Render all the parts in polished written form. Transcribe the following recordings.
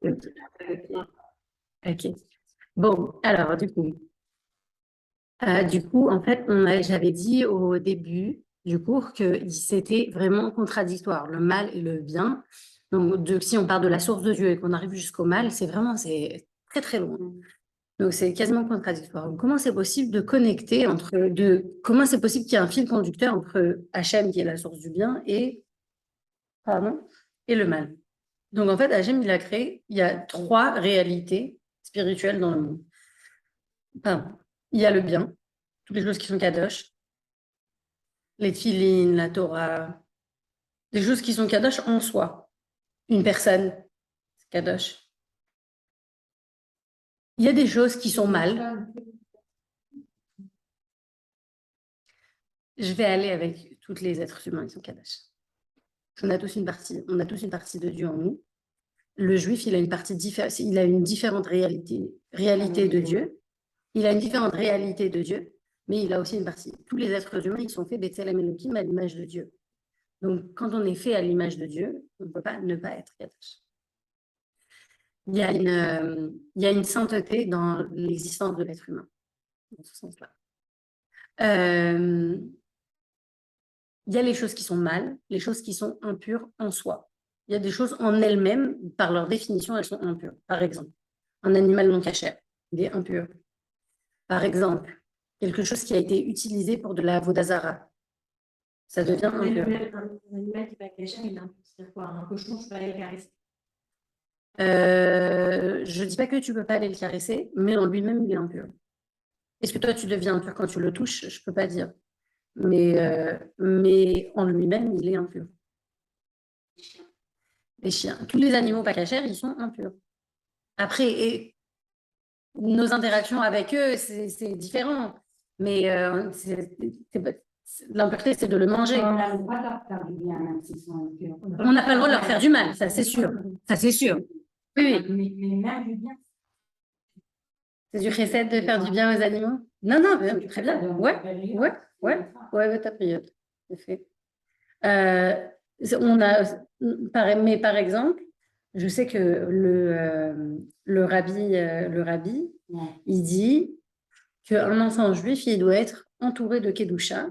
Ok. Ok. Bon, alors du coup, en fait, j'avais dit au début du cours que c'était vraiment contradictoire, le mal et le bien. Donc, si on part de la source de Dieu et qu'on arrive jusqu'au mal, c'est très très loin. Donc, c'est quasiment contradictoire. Donc, comment c'est possible de connecter comment c'est possible qu'il y ait un fil conducteur entre Hachem, qui est la source du bien, pardon, et le mal? Donc, en fait, Hachem, il y a trois réalités spirituelles dans le monde. Pardon. Il y a le bien, toutes les choses qui sont kadosh, les tfilines, la Torah, des choses qui sont kadosh en soi. Une personne, c'est kadosh. Il y a des choses qui sont mal. Je vais aller avec tous les êtres humains qui sont kadosh. On a tous une partie de Dieu en nous. Le juif, il a une différente réalité de Dieu. Il a une différente réalité de Dieu, mais il a aussi une partie. Tous les êtres humains, ils sont faits B'Tselem Elohim à l'image de Dieu. Donc, quand on est fait à l'image de Dieu, on ne peut pas ne pas être kadosh. Il y a une sainteté dans l'existence de l'être humain, dans ce sens-là. Il y a les choses qui sont mal, les choses qui sont impures en soi. Il y a des choses en elles-mêmes, par leur définition, elles sont impures. Par exemple, un animal non cachère, il est impur. Par exemple, quelque chose qui a été utilisé pour de la vodazara, ça devient impur. Un animal qui n'est pas cachère, il est impur. C'est-à-dire quoi? Un cochon, je peux aller le caresser. Je ne dis pas que tu ne peux pas aller le caresser, mais en lui-même, il est impur. Est-ce que toi, tu deviens impur quand tu le touches? Je ne peux pas dire. Mais en lui-même, il est impur. Les chiens. Tous les animaux pas cachers, ils sont impurs. Après, nos interactions avec eux, c'est différent. Mais l'impureté, c'est de le manger. On a le droit de leur faire du bien, même s'ils sont impurs. On n'a pas le droit de leur faire du mal, ça c'est sûr. Ça c'est sûr. Oui, oui. Mais même du bien. C'est du chesed de faire du bien aux animaux? Non, non, mais très bien. Ouais, t'as pris. C'est fait. Mais par exemple, je sais que le rabbi, il dit qu'un enfant juif, il doit être entouré de kedusha.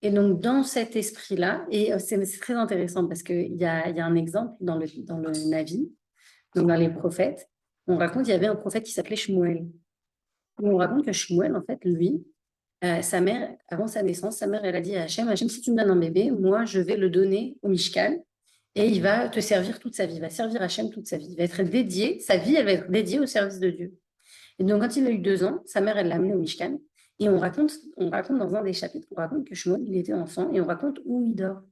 Et donc, dans cet esprit-là, et c'est très intéressant parce qu'il y a un exemple dans le Navi, donc dans les prophètes, on raconte, il y avait un prophète qui s'appelait Shmuel. On raconte que Shmuel, en fait, lui, sa mère, avant sa naissance, sa mère, elle a dit à Hachem, si tu me donnes un bébé, moi, je vais le donner au Mishkan et il va te servir toute sa vie, il va servir Hachem toute sa vie. Il va être dédié, sa vie, elle va être dédiée au service de Dieu. Et donc, quand il a eu 2 ans, sa mère, elle l'a amené au Mishkan. Et on raconte dans un des chapitres, on raconte que Shmuel, il était enfant et on raconte où il dort.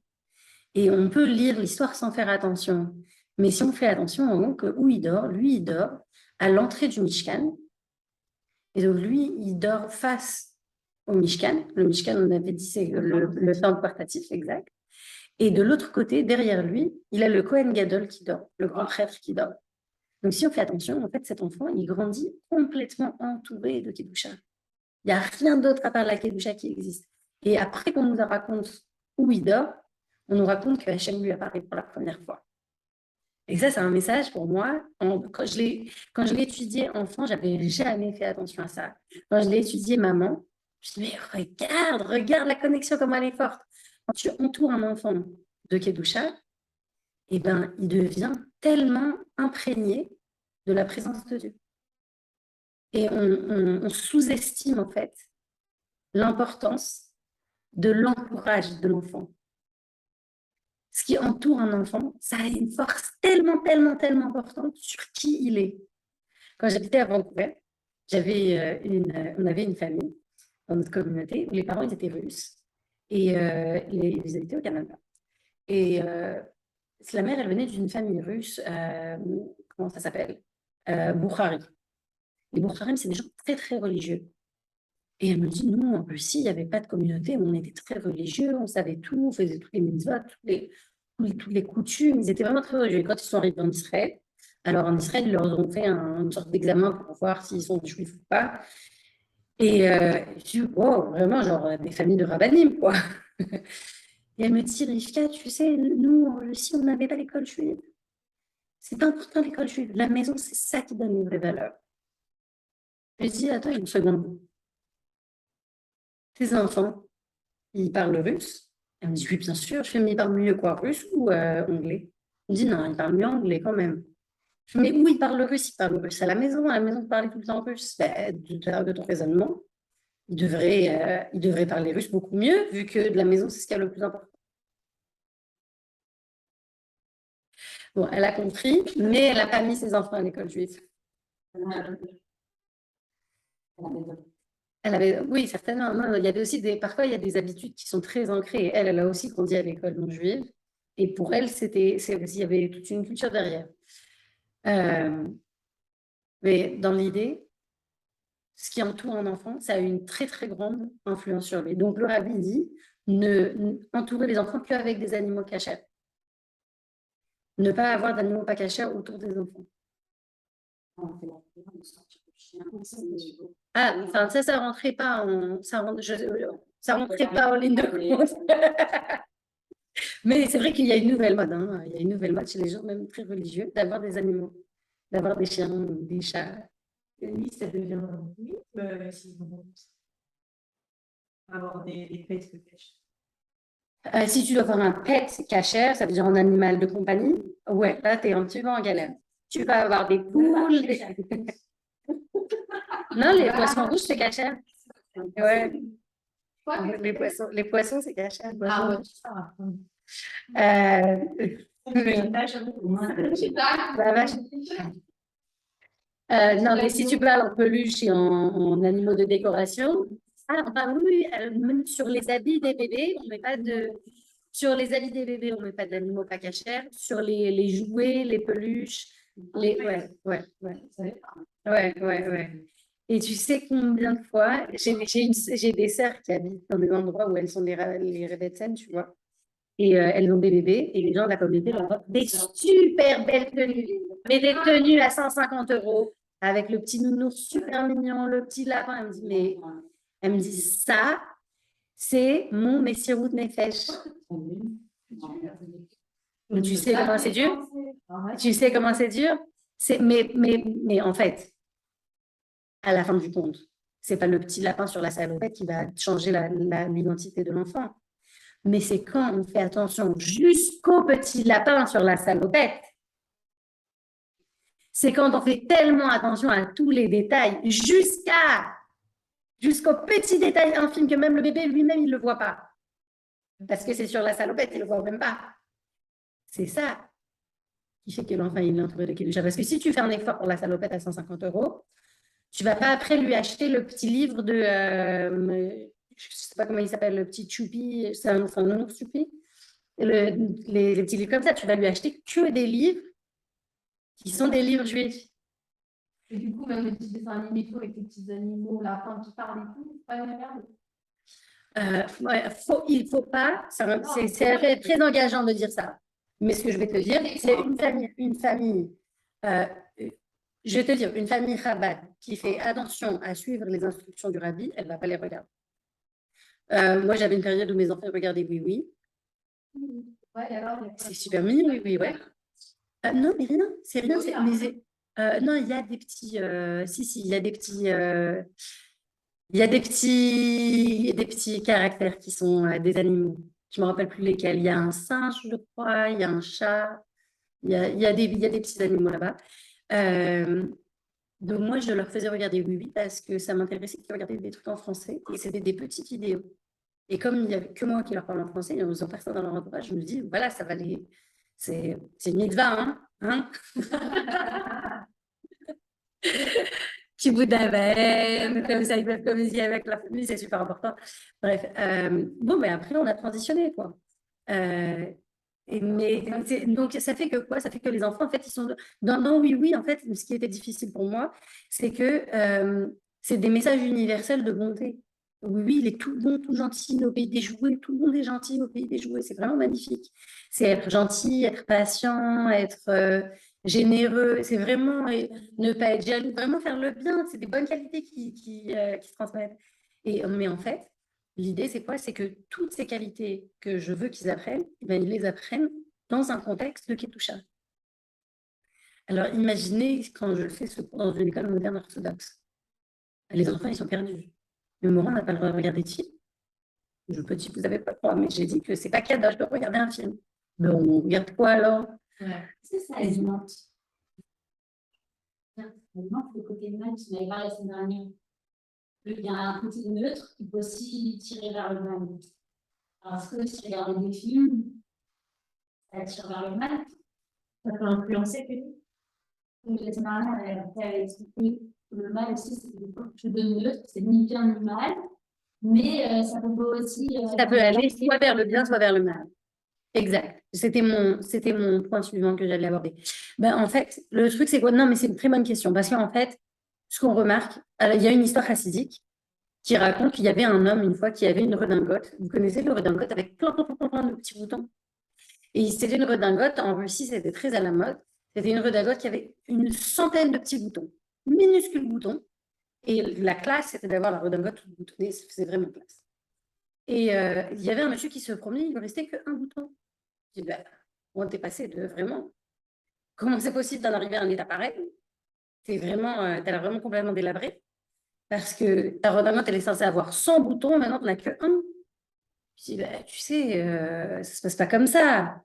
Et on peut lire l'histoire sans faire attention. Mais si on fait attention, on voit que où il dort, lui, il dort à l'entrée du Mishkan. Et donc, lui, il dort face au Mishkan. Le Mishkan, on avait dit, c'est le temple portatif, exact. Et de l'autre côté, derrière lui, il a le Kohen Gadol qui dort, le grand prêtre qui dort. Donc, si on fait attention, en fait, cet enfant, il grandit complètement entouré de Kedusha. Il n'y a rien d'autre à part la Kedusha qui existe. Et après qu'on nous raconte où il dort, on nous raconte que Hachem lui apparaît pour la première fois. Et ça, c'est un message pour moi. Quand je l'ai étudié enfant, je n'avais jamais fait attention à ça. Quand je l'ai étudié maman, je me suis dit, mais regarde la connexion, comment elle est forte. Quand tu entoures un enfant de Kedusha, eh ben, il devient tellement imprégné de la présence de Dieu. Et on sous-estime en fait l'importance de l'entourage de l'enfant. Ce qui entoure un enfant, ça a une force tellement, tellement, tellement importante sur qui il est. Quand j'habitais à Vancouver, on avait une famille dans notre communauté où les parents ils étaient russes et ils habitaient au Canada. Et la mère, elle venait d'une famille russe, comment ça s'appelle? Boukhari. Les Boukharim, c'est des gens très, très religieux. Et elle me dit, nous, en Russie, il n'y avait pas de communauté, on était très religieux, on savait tout, on faisait toutes les mitzvot, toutes les coutumes, ils étaient vraiment très religieux. Et quand ils sont arrivés en Israël, alors en Israël, ils leur ont fait une sorte d'examen pour voir s'ils sont juifs ou pas. Et je dis, wow, vraiment, genre des familles de rabbinim, quoi. Et elle me dit, Rivka, tu sais, nous, en Russie, on n'avait pas l'école juive. C'est important l'école juive. La maison, c'est ça qui donne les vraies valeurs. Je dis, attends une seconde. Tes enfants, ils parlent russe? Elle me dit, oui, bien sûr. Je fais, mais ils parlent mieux quoi, russe ou anglais? Elle me dit, non, ils parlent mieux anglais quand même. Je fais, mais où ils parlent russe? Ils parlent russe à la maison, ils parlaient tout le temps russe. Ben, de ton raisonnement, ils devraient parler russe beaucoup mieux, vu que de la maison, c'est ce qui est le plus important. Bon, elle a compris, mais elle n'a pas mis ses enfants à l'école juive. Elle avait, oui, certainement. Non, il y avait aussi parfois, il y a des habitudes qui sont très ancrées. Elle a aussi grandi à l'école non juive. Et pour elle, il y avait toute une culture derrière. Mais dans l'idée, ce qui entoure un enfant, ça a une très, très grande influence sur lui. Donc, le rabbi dit, entourer les enfants qu'avec des animaux cachers. Ne pas avoir d'animaux pas cachers autour des enfants. Ah, enfin, ça rentrait pas ça rentrait pas en ligne de compte. Mais c'est vrai qu'il y a une nouvelle mode, hein. Il y a une nouvelle mode chez les gens, même très religieux, d'avoir des animaux, d'avoir des chiens, des chats. Et oui, ça devient un mythe, s'ils vont avoir des pets que caches. Si tu dois avoir un pet cachère, ça veut dire un animal de compagnie, ouais, là, tu es un petit peu en galère. Tu vas avoir des poules. Non, les poissons rouges, c'est cachère. Ouais. Les poissons, c'est cachère. Ah ouais, ça va. La vache. Non, mais si tu parles en peluche et en animaux de décoration, oui, même sur les habits des bébés, on met pas de. Sur les habits des bébés, on met pas d'animaux pas cachers. Sur les jouets, les peluches, ouais. Et tu sais combien de fois, j'ai des sœurs qui habitent dans des endroits où elles sont les Rebbetzens, tu vois. Et elles ont des bébés et les gens de la communauté leur offrent des super belles tenues, mais des tenues à 150 € avec le petit nounours super mignon, le petit lapin. Elle me dit ça, c'est mon Messirut Nefesh. Mais tu sais comment c'est dur? Tu sais comment c'est dur? Mais en fait, à la fin du compte, c'est pas le petit lapin sur la salopette qui va changer l'identité de l'enfant. Mais c'est quand on fait attention jusqu'au petit lapin sur la salopette. C'est quand on fait tellement attention à tous les détails, jusqu'au petit détail infime que même le bébé lui-même, il ne le voit pas. Parce que c'est sur la salopette, il ne le voit même pas. C'est ça qui fait que l'enfant, il est entouré de Kedusha. Parce que si tu fais un effort pour la salopette à 150 €, tu ne vas pas après lui acheter le petit livre de... je ne sais pas comment il s'appelle, le petit Choupi, c'est un nounours Choupi. Les petits livres comme ça, tu vas lui acheter que des livres qui sont des livres juifs. Et du coup, même les petits dessins animés avec les petits animaux, lapins qui parlent et tout, c'est pas une merde. Il ne faut pas, c'est très engageant de dire ça. Mais ce que je vais te dire, c'est une famille je vais te dire, une famille Chabad qui fait attention à suivre les instructions du rabbi, elle ne va pas les regarder. Moi, j'avais une période où mes enfants regardaient Oui, oui. Ouais, alors, c'est super mignon, Oui, oui, ouais. Non, mais rien, c'est rien. Non, il y a des petits. Si, il y a des petits. Il y a des petits caractères qui sont des animaux. Je ne me rappelle plus lesquels. Il y a un singe, je crois, il y a un chat, il y a des petits animaux là-bas. Donc, moi, je leur faisais regarder Oui, oui, parce que ça m'intéressait qu'ils regardaient des trucs en français. Et c'était des petites vidéos. Et comme il n'y avait que moi qui leur parle en français, ils n'ont personne dans leur entourage, je me dis, voilà, ça va les. C'est une mitzvah, hein? Petit bout d'avenne, comme ça, ils peuvent communiquer avec leur famille, c'est super important. Bref, bon, mais après, on a transitionné, quoi. Donc, ça fait que quoi? Ça fait que les enfants, en fait, ils sont non, oui, oui, en fait, ce qui était difficile pour moi, c'est que c'est des messages universels de bonté. Oui, oui, il est tout bon, tout gentil au pays des jouets, tout le monde est gentil au pays des jouets, c'est vraiment magnifique. C'est être gentil, être patient, être généreux, c'est vraiment ne pas être jaloux, vraiment faire le bien, c'est des bonnes qualités qui se transmettent. Mais en fait, l'idée, c'est quoi? C'est que toutes ces qualités que je veux qu'ils apprennent, ils les apprennent dans un contexte de Ketoucha. Alors, imaginez quand je fais ce cours dans une école moderne orthodoxe. Les enfants, ils sont perdus. Mais Morin n'a pas le droit de regarder de film. Je peux dire, vous n'avez pas le droit, mais j'ai dit que c'est pas cadeau, je peux regarder un film. Mais on regarde quoi alors? C'est ça, les notes. Les notes, le côté neutre, tu m'avais parlé la semaine dernière. Il y a un côté neutre qui peut aussi tirer vers le mal. Parce que si tu regardes des films, ça tire vers le mal. Ça peut influencer que donc, la semaine dernière, elle a expliqué que le mal aussi, c'est quelque chose de neutre, c'est ni bien ni mal. Mais ça peut aussi. Ça peut aller soit vers le bien, soit vers le mal. Exact. C'était mon point suivant que j'allais aborder. Ben, en fait, le truc, c'est quoi? Non, mais c'est une très bonne question. Parce qu'en fait, ce qu'on remarque, alors, il y a une histoire chassidique qui raconte qu'il y avait un homme, une fois, qui avait une redingote. Vous connaissez le redingote avec plein de petits boutons. Et c'était une redingote, en Russie, c'était très à la mode. C'était une redingote qui avait une centaine de petits boutons, minuscules boutons. Et la classe, c'était d'avoir la redingote toute boutonnée, ça faisait vraiment classe. Et il y avait un monsieur qui se promenait, il ne restait qu'un bouton. Je dis, ben, on t'est passé de vraiment. Comment c'est possible d'en arriver à un état pareil? T'as l'air vraiment complètement délabré. Parce que ta redingote, elle est censée avoir 100 boutons, maintenant, tu n'as que un. Je dis, ben, tu sais, ça ne se passe pas comme ça.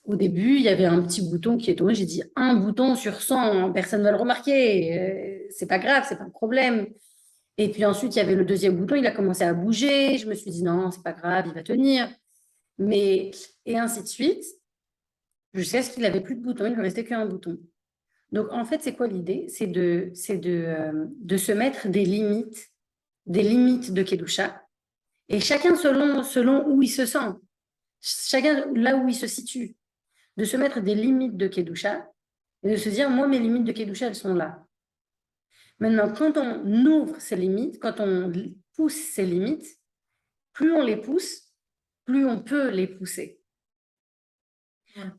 Au début, il y avait un petit bouton qui est tombé. J'ai dit, un bouton sur 100, personne ne va le remarquer. C'est pas grave, c'est pas un problème. Et puis ensuite, il y avait le deuxième bouton, il a commencé à bouger. Je me suis dit, non, c'est pas grave, il va tenir. Mais, et ainsi de suite, jusqu'à ce qu'il n'avait plus de bouton, il ne lui restait qu'un bouton. Donc, en fait, c'est quoi l'idée? C'est de se mettre des limites de Kedusha. Et chacun selon où il se sent. Chacun là où il se situe. De se mettre des limites de Kedusha et de se dire, moi, mes limites de Kedusha, elles sont là. Maintenant, quand on ouvre ces limites, quand on pousse ces limites, plus on les pousse, plus on peut les pousser.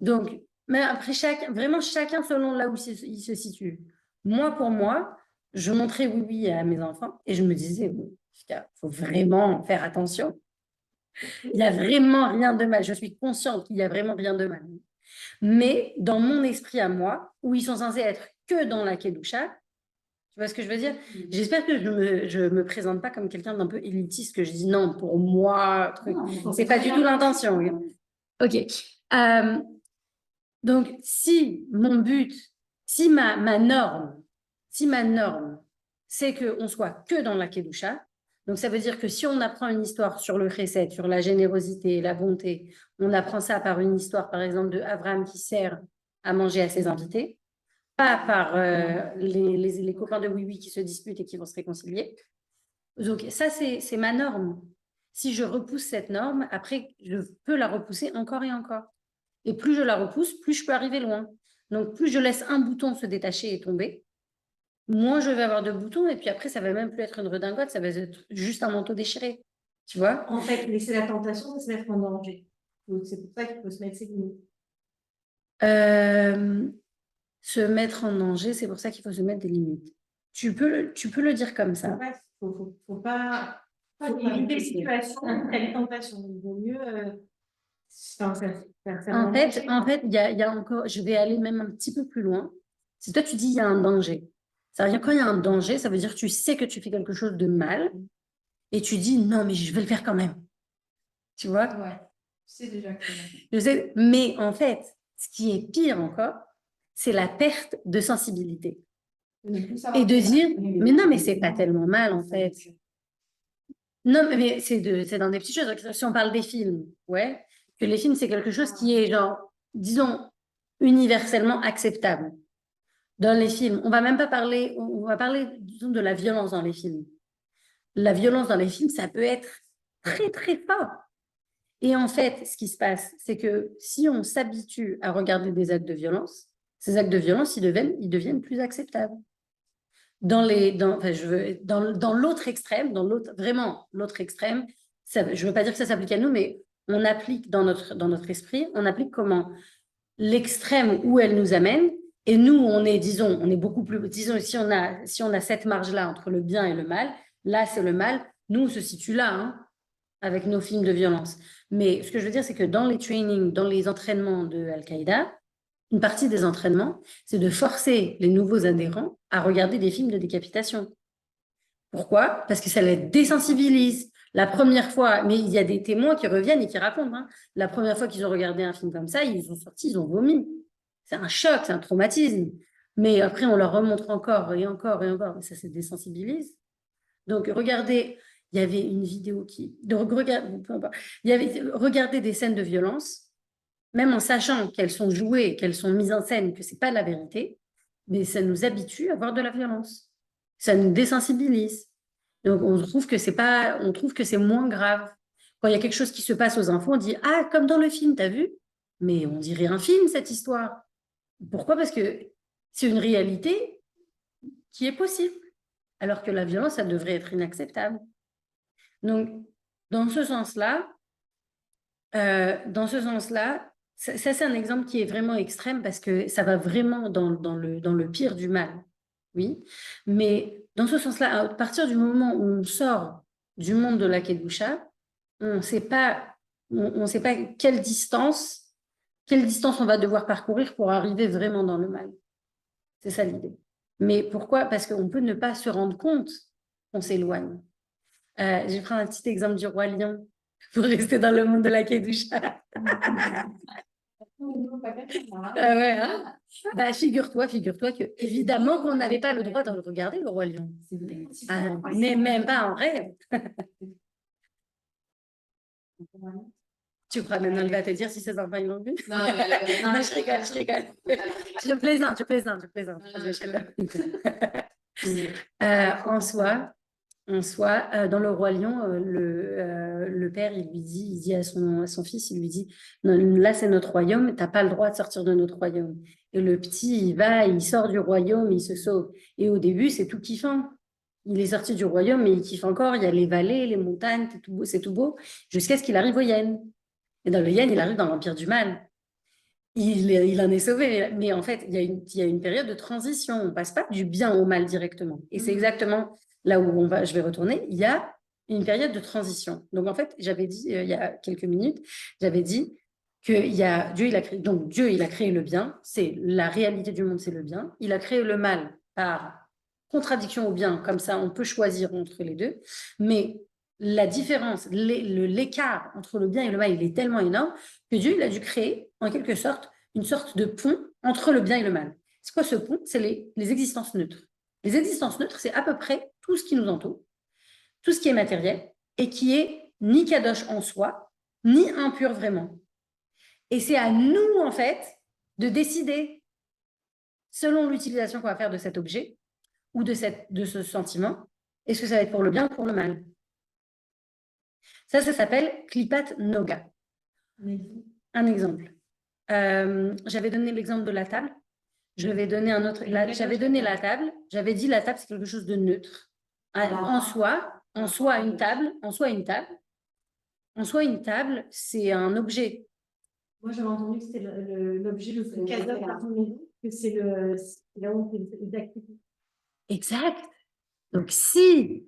Donc, mais après, vraiment chacun selon là où il se situe. Moi, pour moi, je montrais oui à mes enfants et je me disais, bon, il faut vraiment faire attention. Il n'y a vraiment rien de mal. Je suis consciente qu'il n'y a vraiment rien de mal. Mais dans mon esprit à moi, où ils sont censés être que dans la Kedusha, tu vois ce que je veux dire? J'espère que je me présente pas comme quelqu'un d'un peu élitiste, que je dis non, pour moi, truc. C'est pas du tout l'intention. Ok. Donc, si mon but, si ma norme, c'est qu'on soit que dans la Kedusha, donc ça veut dire que si on apprend une histoire sur le chesed, sur la générosité, la bonté, on apprend ça par une histoire, par exemple, de Abraham qui sert à manger à ses invités, pas par les copains de oui qui se disputent et qui vont se réconcilier. Donc ça, c'est ma norme. Si je repousse cette norme, après, je peux la repousser encore et encore. Et plus je la repousse, plus je peux arriver loin. Donc, plus je laisse un bouton se détacher et tomber, moins je vais avoir de boutons. Et puis après, ça va même plus être une redingote, ça va être juste un manteau déchiré. Tu vois? En fait, laisser la tentation de se mettre en danger. C'est pour ça qu'il faut se mettre ses limites. Se mettre en danger, c'est pour ça qu'il faut se mettre des limites. Tu peux le dire comme ça. Faut pas éviter les situations où il y a les tentations. Il vaut mieux En fait, il y a encore, je vais aller même un petit peu plus loin. Si toi, tu dis il y a un danger, ça veut dire quand il y a un danger, ça veut dire que tu sais que tu fais quelque chose de mal et tu dis non, mais je vais le faire quand même. Tu vois? Ouais, c'est déjà que. Je sais, mais en fait, ce qui est pire encore, c'est la perte de sensibilité. Et de dire, mais non, mais c'est pas tellement mal en fait. Non, mais c'est dans des petites choses. Si on parle des films, ouais, que les films, c'est quelque chose qui est, genre, disons, universellement acceptable. Dans les films, on va même pas parler, on va parler, disons, de la violence dans les films. La violence dans les films, ça peut être très, très fort. Et en fait, ce qui se passe, c'est que si on s'habitue à regarder des actes de violence, ces actes de violence, ils deviennent plus acceptables. Dans l'autre extrême, vraiment l'autre extrême, je ne veux pas dire que ça s'applique à nous, mais on applique dans notre esprit, on applique comment l'extrême où elle nous amène, et nous, on est beaucoup plus, disons, si on a cette marge-là entre le bien et le mal, là, c'est le mal, nous, on se situe là, hein, avec nos films de violence. Mais ce que je veux dire, c'est que dans les trainings, dans les entraînements de Al-Qaïda, Une partie des entraînements, c'est de forcer les nouveaux adhérents à regarder des films de décapitation. Pourquoi? Parce que ça les désensibilise. La première fois, mais il y a des témoins qui reviennent et qui racontent, hein, la première fois qu'ils ont regardé un film comme ça, ils sont sortis, ils ont vomi. C'est un choc, c'est un traumatisme. Mais après, on leur remontre encore et encore et encore, et ça se désensibilise. Donc, regardez, il y avait une vidéo il y avait regardez des scènes de violence, même en sachant qu'elles sont jouées, qu'elles sont mises en scène, que c'est pas la vérité, mais ça nous habitue à voir de la violence. Ça nous désensibilise. Donc, on trouve que c'est moins grave. Quand il y a quelque chose qui se passe aux enfants, on dit ah, comme dans le film, t'as vu? Mais on dirait un film, cette histoire. Pourquoi? Parce que c'est une réalité qui est possible, alors que la violence, ça devrait être inacceptable. Donc, dans ce sens-là, ça c'est un exemple qui est vraiment extrême parce que ça va vraiment dans le pire du mal. Oui, mais dans ce sens-là, à partir du moment où on sort du monde de la Kedusha, on ne sait pas quelle distance on va devoir parcourir pour arriver vraiment dans le mal. C'est ça l'idée. Mais pourquoi? Parce qu'on peut ne pas se rendre compte qu'on s'éloigne. Je vais prendre un petit exemple du roi lion pour rester dans le monde de la Kedusha. Ah ouais, hein? Bah, figure-toi que évidemment qu'on n'avait pas le droit de le regarder, le roi lion. Ah non, mais même pas en rêve. Tu crois maintenant il va te dire si ses enfants ils l'ont vu? Non, Non, je rigole. Je plaisante. En soi, dans le roi lion, le père, il dit à son fils, il lui dit, non, là c'est notre royaume, t'as pas le droit de sortir de notre royaume. Et le petit, il sort du royaume, il se sauve. Et au début, c'est tout kiffant. Il est sorti du royaume, mais il kiffe encore. Il y a les vallées, les montagnes, c'est tout beau, jusqu'à ce qu'il arrive au Yen. Et dans le Yen, il arrive dans l'empire du mal. Il en est sauvé, mais en fait, il y a une période de transition. On ne passe pas du bien au mal directement. Et c'est exactement là où je vais retourner. Il y a une période de transition. Donc, en fait, j'avais dit, il y a quelques minutes, j'avais dit que Dieu, il a créé le bien. C'est la réalité du monde, c'est le bien. Il a créé le mal par contradiction au bien. Comme ça, on peut choisir entre les deux. Mais la différence, l'écart entre le bien et le mal, il est tellement énorme que Dieu, il a dû créer, en quelque sorte, une sorte de pont entre le bien et le mal. C'est quoi ce pont? C'est les existences neutres. Les existences neutres, c'est à peu près tout ce qui nous entoure, tout ce qui est matériel, et qui est ni kadosh en soi, ni impur vraiment. Et c'est à nous, en fait, de décider, selon l'utilisation qu'on va faire de cet objet, ou de ce sentiment, est-ce que ça va être pour le bien ou pour le mal? Ça s'appelle Klipat Noga. Un exemple. J'avais donné l'exemple de la table. Je vais donner un autre. J'avais donné la table. J'avais dit la table, c'est quelque chose de neutre. En soi, une table, c'est un objet. Moi, j'avais entendu que c'était l'objet le plus cadeau par ton maison, que c'est là où on fait les activités. Exact. Donc, si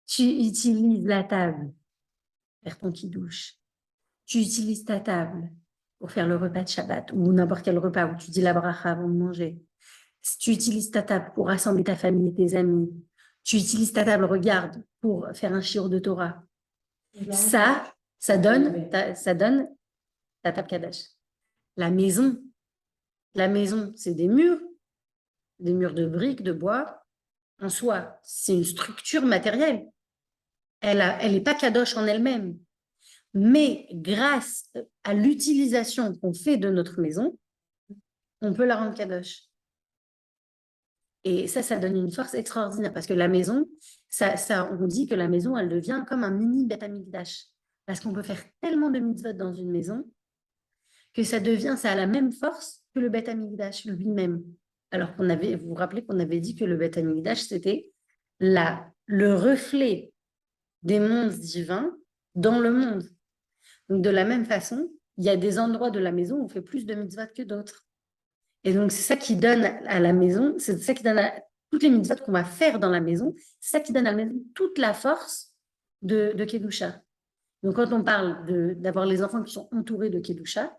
tu utilises la table pour faire ton kidouche, tu utilises ta table pour faire le repas de Shabbat ou n'importe quel repas où tu dis la bracha avant de manger, si tu utilises ta table pour rassembler ta famille et tes amis, tu utilises ta table, regarde, pour faire un shiur de Torah, ça donne ta table Kadash. La maison, c'est des murs de briques, de bois. En soi, c'est une structure matérielle. Elle n'est pas Kadosh en elle-même. Mais grâce à l'utilisation qu'on fait de notre maison, on peut la rendre Kadosh. Et ça donne une force extraordinaire parce que la maison, on dit que la maison, elle devient comme un mini Beth Amikdash. Parce qu'on peut faire tellement de mitzvot dans une maison que ça a la même force que le Beth Amikdash lui-même. Alors vous vous rappelez qu'on avait dit que le Beth Amikdash, c'était le reflet des mondes divins dans le monde. Donc, de la même façon, il y a des endroits de la maison où on fait plus de mitzvot que d'autres. Et donc, c'est ça qui donne à la maison, c'est ça qui donne à toutes les mitzvot qu'on va faire dans la maison, c'est ça qui donne à la maison toute la force de Kedusha. Donc, quand on parle d'avoir les enfants qui sont entourés de Kedusha,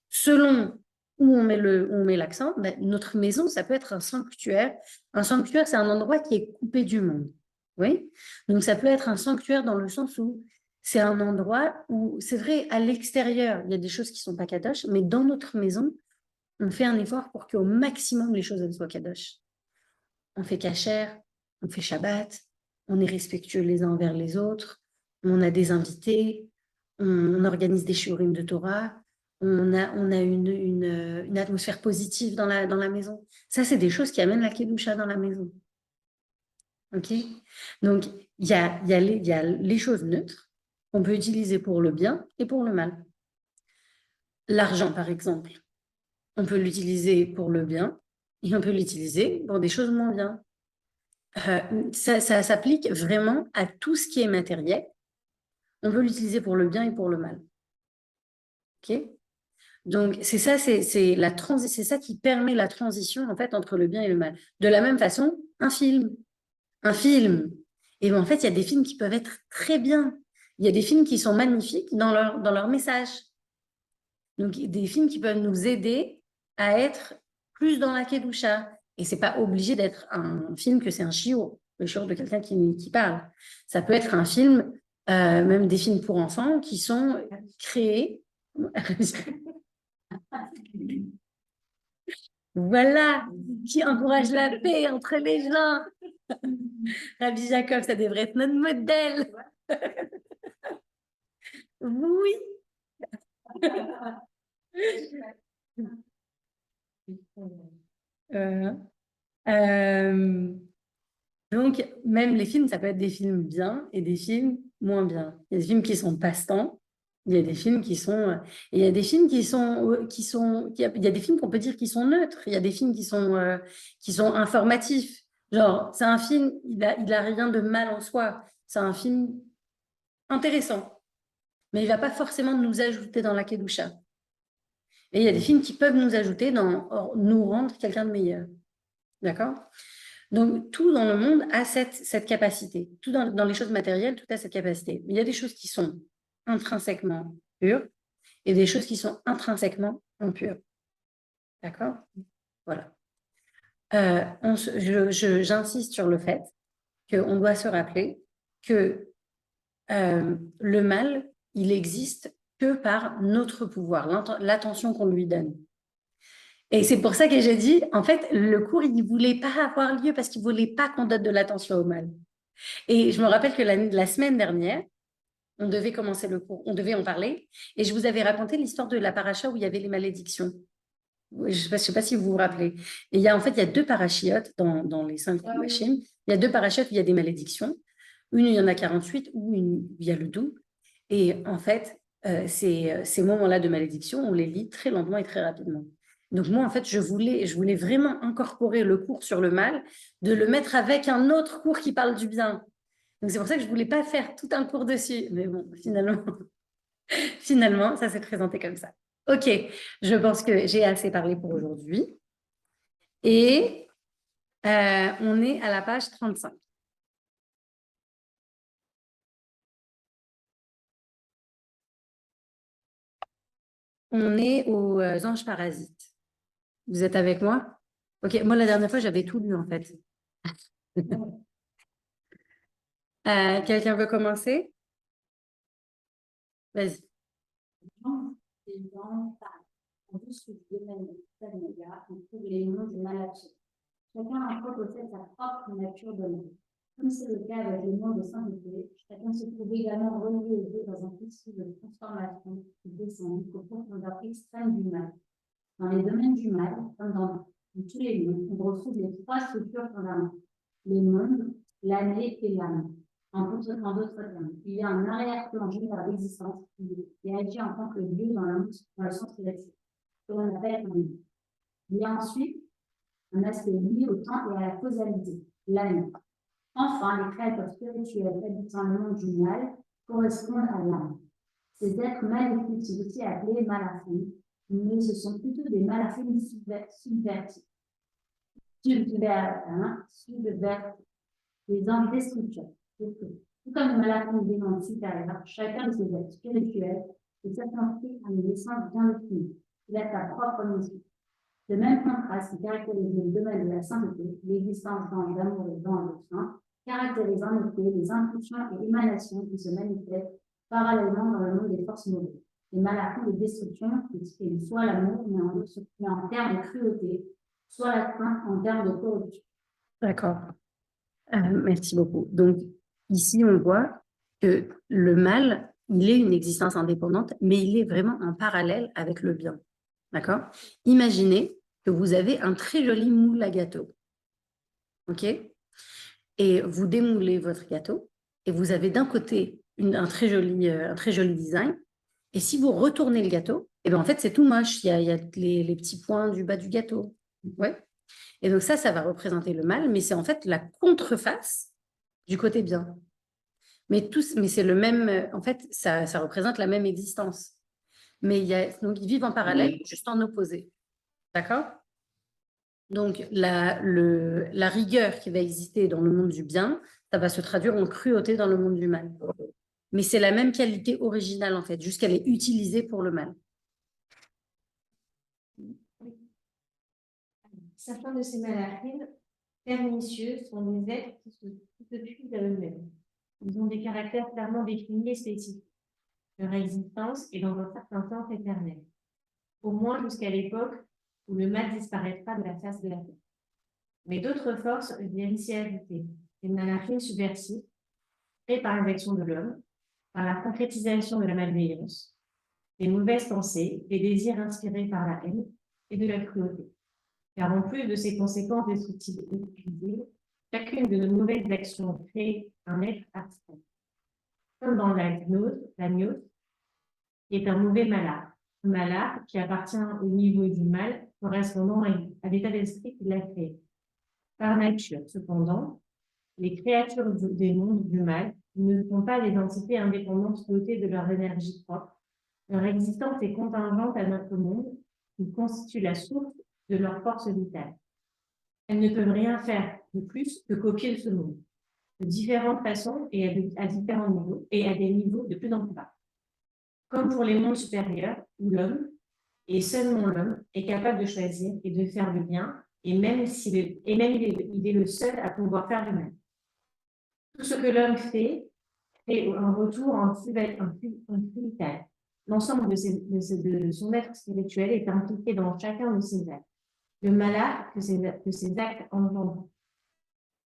selon où on met l'accent, ben, notre maison, ça peut être un sanctuaire. Un sanctuaire, c'est un endroit qui est coupé du monde. Oui. Donc, ça peut être un sanctuaire dans le sens où c'est un endroit où, c'est vrai, à l'extérieur, il y a des choses qui ne sont pas kadosh, mais dans notre maison, on fait un effort pour qu'au maximum, les choses elles soient kadosh. On fait kasher, on fait Shabbat, on est respectueux les uns envers les autres, on a des invités, on organise des shiurim de Torah, on a une atmosphère positive dans la maison. Ça, c'est des choses qui amènent la kedusha dans la maison. OK? Donc, il y a les choses neutres qu'on peut utiliser pour le bien et pour le mal. L'argent, par exemple, on peut l'utiliser pour le bien et on peut l'utiliser pour des choses moins bien. Ça s'applique vraiment à tout ce qui est matériel. On peut l'utiliser pour le bien et pour le mal. OK? Donc, c'est ça, c'est ça qui permet la transition en fait, entre le bien et le mal. De la même façon, un film. Et ben, en fait, il y a des films qui peuvent être très bien. Il y a des films qui sont magnifiques dans leur message. Donc, des films qui peuvent nous aider à être plus dans la kedusha. Et c'est pas obligé d'être un film que c'est un shiur, le shiur de quelqu'un qui parle. Ça peut être un film, même des films pour enfants, qui sont créés. Voilà, qui encourage la paix entre les gens. Rabbi Jacob, ça devrait être notre modèle. Oui. Euh, euh, donc, même les films, ça peut être des films bien et des films moins bien. Il y a des films qui sont passe-temps. Il y a des films qui sont... Et il y a des films il y a des films qu'on peut dire qui sont neutres. Il y a des films qui sont informatifs. Genre, c'est un film, il a rien de mal en soi. C'est un film intéressant. Mais il ne va pas forcément nous ajouter dans la kedusha. Et il y a des films qui peuvent nous ajouter nous rendre quelqu'un de meilleur. D'accord? Donc, tout dans le monde a cette capacité. Tout dans les choses matérielles, tout a cette capacité. Mais il y a des choses qui sont intrinsèquement pures et des choses qui sont intrinsèquement impures. D'accord? Voilà. J'insiste sur le fait qu'on doit se rappeler que le mal, il existe que par notre pouvoir, l'attention qu'on lui donne. Et c'est pour ça que j'ai dit, en fait, le cours, il ne voulait pas avoir lieu parce qu'il ne voulait pas qu'on donne de l'attention au mal. Et je me rappelle que la semaine dernière, on devait commencer le cours, on devait en parler, et je vous avais raconté l'histoire de la paracha où il y avait les malédictions. Je ne sais pas si vous vous rappelez. Et en fait, il y a deux parachiotes dans les 5 machines. Il y a deux parachiotes où il y a des malédictions. Une, il y en a 48, où il y a le double. Et en fait, ces moments-là de malédiction, on les lit très lentement et très rapidement. Donc moi, en fait, je voulais vraiment incorporer le cours sur le mal, de le mettre avec un autre cours qui parle du bien. Donc c'est pour ça que je ne voulais pas faire tout un cours dessus. Mais bon, finalement, ça s'est présenté comme ça. Ok, je pense que j'ai assez parlé pour aujourd'hui. Et on est à la page 35. On est aux anges parasites. Vous êtes avec moi? Ok, moi la dernière fois, j'avais tout lu en fait. Quelqu'un veut commencer? Vas-y. En plus, ce domaine familial, on trouve les noms des maladies. Chacun en possède sa propre nature d'homme. Comme c'est le cas avec les noms de sainteté, chacun se trouve également relié aux deux dans un processus de transformation qui descend jusqu'aux profondeurs extrêmes du mal. Dans les domaines du mal, comme dans tous les mondes, on retrouve les trois structures fondamentales. Les mondes, l'année et l'âme. En d'autres termes, il y a un arrière-plan général d'existence qui agit en tant que Dieu dans le sens relatif, que l'on appelle un monde. Il y a ensuite un aspect lié au temps et à la causalité, l'âme. Enfin, les créateurs spirituels habitant le monde du mal correspondent à l'âme. Ces êtres maléfiques sont aussi appelés malachim, mais ce sont plutôt des malachim subvertis. Les anges destructeurs. Tout comme le malachim des mondes supérieurs, chacun de ces êtres spirituels est circonscrit à une naissance bien définie. Il a sa propre mission. Le même contraste qui caractérise le domaine de la sainteté, l'existence dans l'amour et dans le soin, caractérise en effet les impulsions et émanations qui se manifestent parallèlement dans le monde des forces mauvaises. Les maladies de destruction qui expriment soit l'amour, mais en termes de cruauté, soit la crainte en termes de corruption. D'accord. Merci beaucoup. Donc, ici, on voit que le mal, il est une existence indépendante, mais il est vraiment en parallèle avec le bien. D'accord? Imaginez que vous avez un très joli moule à gâteau. OK? Et vous démoulez votre gâteau et vous avez d'un côté un très joli design. Et si vous retournez le gâteau, eh bien, en fait, c'est tout moche. Il y a les petits points du bas du gâteau. Ouais. Et donc ça va représenter le mal, mais c'est en fait la contreface du côté bien. Mais c'est le même, en fait, ça représente la même existence. Mais donc ils vivent en parallèle, juste en opposé. D'accord? Donc la rigueur qui va exister dans le monde du bien, ça va se traduire en cruauté dans le monde du mal. Mais c'est la même qualité originale, en fait, juste qu'elle est utilisée pour le mal. Certains de ces malachim pernicieux sont des êtres qui se tuent à eux-mêmes. Ils ont des caractères clairement définis et spécifiques. Leur existence est dans un certain sens éternel, au moins jusqu'à l'époque où le mal disparaîtra de la face de la terre. Mais d'autres forces viennent s'y ajouter, des malachim subversifs, créés par les actions de l'homme, par la concrétisation de la malveillance, des mauvaises pensées, des désirs inspirés par la haine et de la cruauté. Car en plus de ces conséquences destructives et exclusives, chacune de nos mauvaises actions crée un être abstrait. Comme dans la gnose, qui est un mauvais malheur. Un malheur qui appartient au niveau du mal correspondant à l'état d'esprit qui l'a créé. Par nature, cependant, les créatures des mondes du mal ne sont pas des entités indépendantes dotées de leur énergie propre. Leur existence est contingente à notre monde, qui constitue la source de leur force vitale. Elles ne peuvent rien faire de plus que copier ce monde, de différentes façons et à différents niveaux, et à des niveaux de plus en plus bas. Comme pour les mondes supérieurs, où l'homme, et seulement l'homme, est capable de choisir et de faire le bien, et même il est le seul à pouvoir faire le mal. Tout ce que l'homme fait un retour en vital. L'ensemble de son être spirituel est impliqué dans chacun de ses actes. Le malheur que ces actes engendrent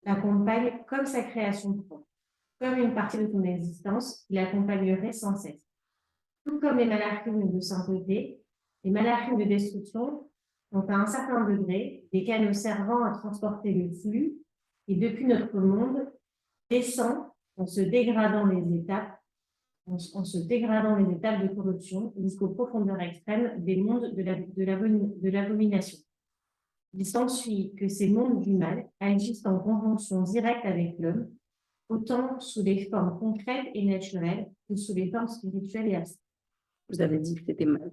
l'accompagne comme sa création propre, comme une partie de son existence, qui l'accompagnerait sans cesse. Tout comme les malachim de sainteté, les malachim de destruction ont à un certain degré des canaux servant à transporter le flux et depuis notre monde descend en se dégradant les étapes de corruption jusqu'aux profondeurs extrêmes des mondes de l'abomination. Il s'ensuit que ces mondes du mal agissent en conjonction directe avec l'homme, autant sous des formes concrètes et naturelles que sous les formes spirituelles et abstraites. Vous avez dit que c'était mal.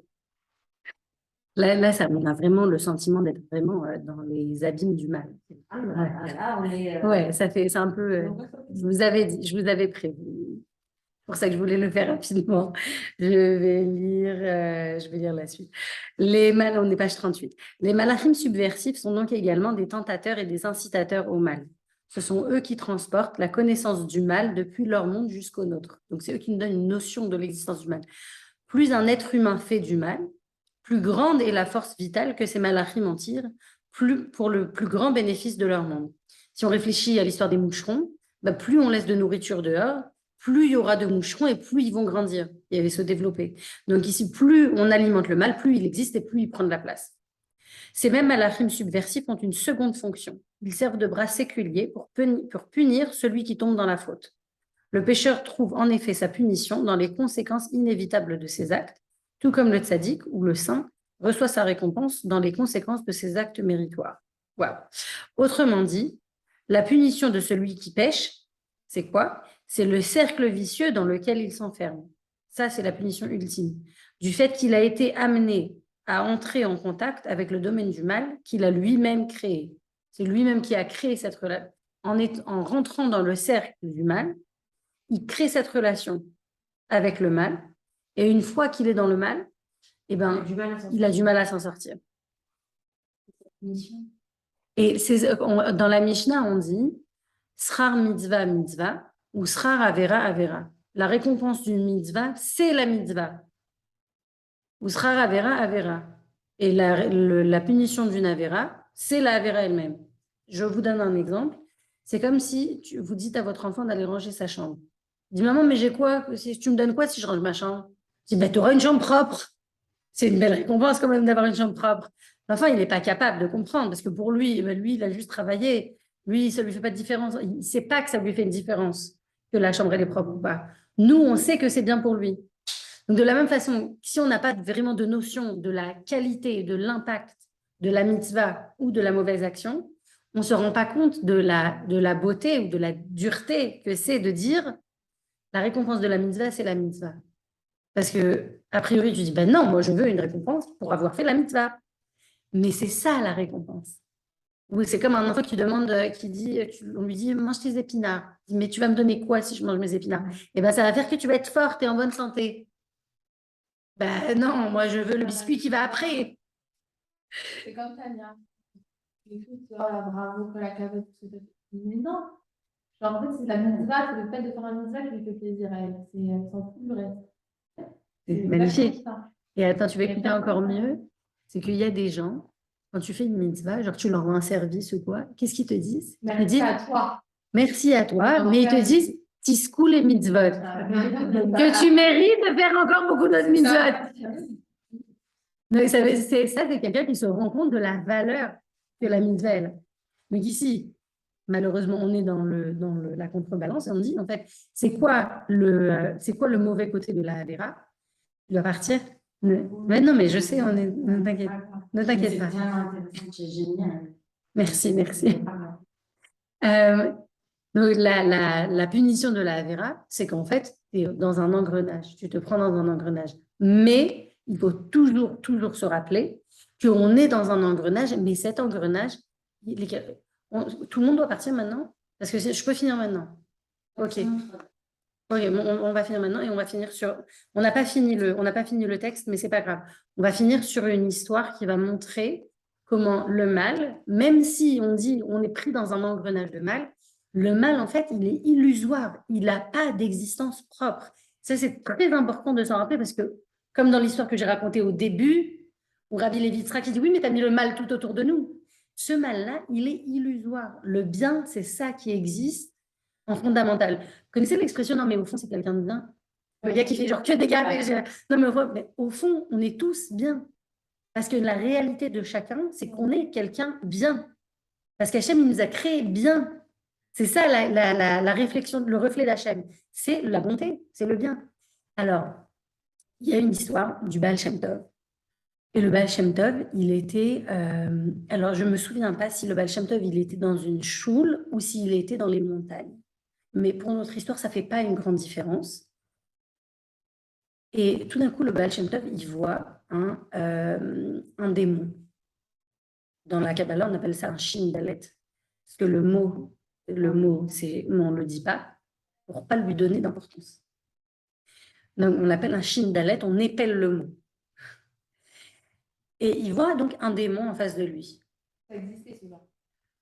Là, ça me a vraiment le sentiment d'être vraiment dans les abîmes du mal. Là, on est. Ouais, c'est un peu. Je vous avais dit, je vous avais prévu. C'est pour ça que je voulais le faire rapidement. Je vais lire la suite. On est page 38. Les malachim subversifs sont donc également des tentateurs et des incitateurs au mal. Ce sont eux qui transportent la connaissance du mal depuis leur monde jusqu'au nôtre. Donc, c'est eux qui nous donnent une notion de l'existence du mal. Plus un être humain fait du mal, plus grande est la force vitale que ces malachim en tirent, pour le plus grand bénéfice de leur monde. Si on réfléchit à l'histoire des moucherons, plus on laisse de nourriture dehors, plus il y aura de moucherons et plus ils vont grandir et se développer. Donc ici, plus on alimente le mal, plus il existe et plus il prend de la place. Ces mêmes malachim subversifs ont une seconde fonction. Ils servent de bras séculiers pour punir celui qui tombe dans la faute. Le pécheur trouve en effet sa punition dans les conséquences inévitables de ses actes, tout comme le tzaddik ou le saint reçoit sa récompense dans les conséquences de ses actes méritoires. Wow. Autrement dit, la punition de celui qui pêche, c'est quoi? C'est le cercle vicieux dans lequel il s'enferme. Ça, c'est la punition ultime. Du fait qu'il a été amené à entrer en contact avec le domaine du mal qu'il a lui-même créé. C'est lui-même qui a créé cette relation. En rentrant dans le cercle du mal, il crée cette relation avec le mal. Et une fois qu'il est dans le mal, il a du mal à s'en sortir. Mission. Et dans la Mishnah, on dit Srar mitzvah mitzvah ou Srar avera avera. La récompense d'une mitzvah, c'est la mitzvah. Ou Srar avera avera. Et la punition d'une avera, c'est la avera elle-même. Je vous donne un exemple. C'est comme si vous dites à votre enfant d'aller ranger sa chambre. Il dit, maman, mais j'ai quoi? Tu me donnes quoi si je range ma chambre? Je dis, ben, tu auras une chambre propre. C'est une belle récompense quand même d'avoir une chambre propre. L'enfant, il n'est pas capable de comprendre parce que pour lui, ben, lui, il a juste travaillé. Lui, ça ne lui fait pas de différence. Il ne sait pas que ça lui fait une différence que la chambre, elle est propre ou pas. Nous, on sait que c'est bien pour lui. Donc, de la même façon, si on n'a pas vraiment de notion de la qualité, de l'impact de la mitzvah ou de la mauvaise action, on ne se rend pas compte de la beauté ou de la dureté que c'est de dire la récompense de la mitzvah, c'est la mitzvah. Parce que, a priori, tu dis, ben non, moi je veux une récompense pour avoir fait la mitzvah. Mais c'est ça la récompense. Ou c'est comme un enfant qui demande, on lui dit, mange tes épinards. Il dit, mais tu vas me donner quoi si je mange mes épinards? Eh ben ça va faire que tu vas être forte et en bonne santé. Ben non, moi je veux le biscuit qui va après. C'est comme Tania. Écoute, oh là, bravo, que la cavette. Mais non. Genre, en fait, c'est la mitzvah, c'est le fait de faire un mitzvah qui lui fait plaisir à elle. Elle s'en fout du reste. C'est magnifique. exactement ça. Et attends, tu vas écouter encore mieux. C'est qu'il y a des gens, quand tu fais une mitzvah, genre tu leur rends un service ou quoi, qu'est-ce qu'ils te disent? Ils te Merci disent, à toi. merci à toi, mais ils te disent, tiscou les mitzvot. Que tu mérites de faire encore beaucoup d'autres mitzvot. Donc, c'est quelqu'un qui se rend compte de la valeur que la mitzvah elle a. Donc ici, malheureusement, on est dans la contrebalance et on dit, en fait, c'est quoi le mauvais côté de la Havera? Il doit partir. Mais non, mais je sais, ne t'inquiète, ne t'inquiète pas. C'est bien intéressant, c'est génial. Merci, merci. Donc, la punition de la Havera, c'est qu'en fait, tu es dans un engrenage. Tu te prends dans un engrenage. Mais il faut toujours, toujours se rappeler qu'on est dans un engrenage, mais cet engrenage, tout le monde doit partir maintenant? Parce que je peux finir maintenant. OK. Ok, on va finir maintenant et on va finir sur. On n'a pas fini le texte, mais c'est pas grave. On va finir sur une histoire qui va montrer comment le mal, même si on dit on est pris dans un engrenage de mal, le mal en fait il est illusoire, il n'a pas d'existence propre. Ça c'est très important de s'en rappeler parce que comme dans l'histoire que j'ai racontée au début, où Rabbi Lévi Yitzhak qui dit oui mais tu as mis le mal tout autour de nous. Ce mal-là, il est illusoire. Le bien, c'est ça qui existe en fondamental. Vous connaissez l'expression non mais au fond c'est quelqu'un de bien? Le gars qui fait genre que des gars. Non mais au fond on est tous bien. Parce que la réalité de chacun c'est qu'on est quelqu'un bien. Parce qu'Hachem il nous a créé bien. C'est ça la réflexion, le reflet d'Hachem. C'est la bonté, c'est le bien. Alors, il y a une histoire du Baal Shem Tov. Et le Baal Shem Tov, il était... alors, je ne me souviens pas si le Baal Shem Tov, il était dans une choule ou s'il était dans les montagnes. Mais pour notre histoire, ça ne fait pas une grande différence. Et tout d'un coup, le Baal Shem Tov, il voit un démon. Dans la Kabbalah, on appelle ça un Shin Dalet. Parce que le mot, c'est, on ne le dit pas pour ne pas lui donner d'importance. Donc, on l'appelle un Shin Dalet, on épelle le mot. Et il voit donc un démon en face de lui. Ça existait souvent.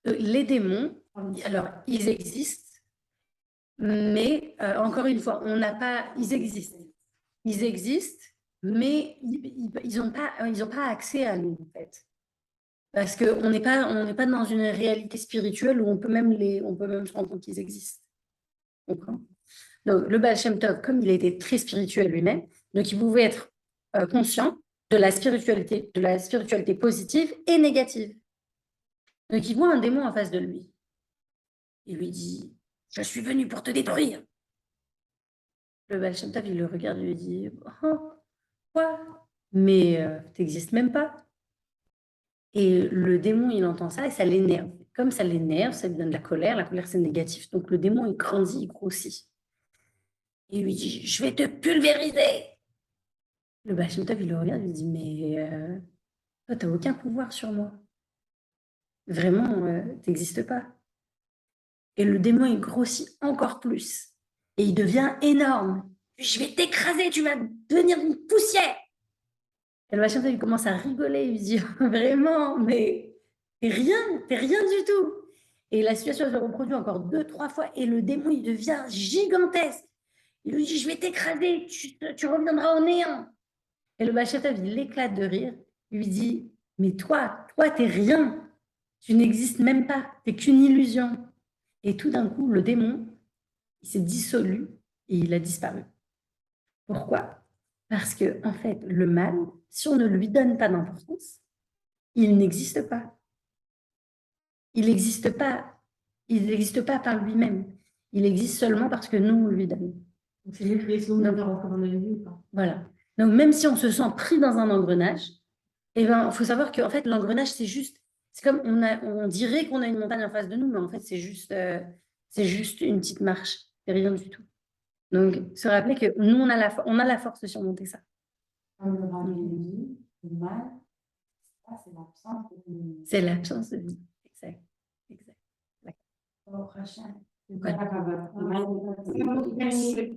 Les démons, alors, ils existent, mais encore une fois, on n'a pas... Ils existent. Ils existent, mais ils n'ont pas accès à nous, en fait. Parce qu'on n'est pas dans une réalité spirituelle où on peut même se rendre compte qu'ils existent. Comprends? Donc, le Baal Shem Tov, comme il était très spirituel lui-même, donc il pouvait être conscient de la spiritualité positive et négative. Donc, il voit un démon en face de lui. Il lui dit « Je suis venu pour te détruire ». Le Baal Shem Tov, il le regarde et lui dit « Oh, quoi? Mais tu n'existes même pas ». Et le démon, il entend ça et ça l'énerve. Comme ça l'énerve, ça lui donne de la colère c'est négatif. Donc le démon, il grandit, il grossit. Il lui dit, je vais te pulvériser. Le Baal Shem Tov, il le regarde, il lui dit, mais toi, tu n'as aucun pouvoir sur moi. Vraiment, tu n'existes pas. Et le démon, il grossit encore plus. Et il devient énorme. Je vais t'écraser, tu vas devenir une poussière. Et le Baal Shem Tov, il commence à rigoler, il lui dit, vraiment, mais t'es rien du tout. Et la situation se reproduit encore 2, 3 fois et le démon, il devient gigantesque. Il lui dit, je vais t'écraser, tu reviendras au néant. Et le Bachatov, il éclate de rire. Il lui dit, mais toi, t'es rien. Tu n'existes même pas. T'es qu'une illusion. Et tout d'un coup, le démon, il s'est dissolu et il a disparu. Pourquoi? Parce que, en fait, le mal, si on ne lui donne pas d'importance, il n'existe pas. Il n'existe pas. Il n'existe pas par lui-même. Il existe seulement parce que nous, on lui donne. Donc, c'est une question de faire encore dans la vie ou pas. Voilà. Donc, même si on se sent pris dans un engrenage, eh ben, il faut savoir qu'en fait, l'engrenage, c'est comme on dirait qu'on a une montagne en face de nous, mais en fait, c'est juste une petite marche. C'est rien du tout. Donc, se rappeler que nous, on a la force de surmonter ça. Comme le Rabbi dit, le mal, c'est l'absence de vie. C'est l'absence de vie. Exact. Au prochain. Voilà. Merci.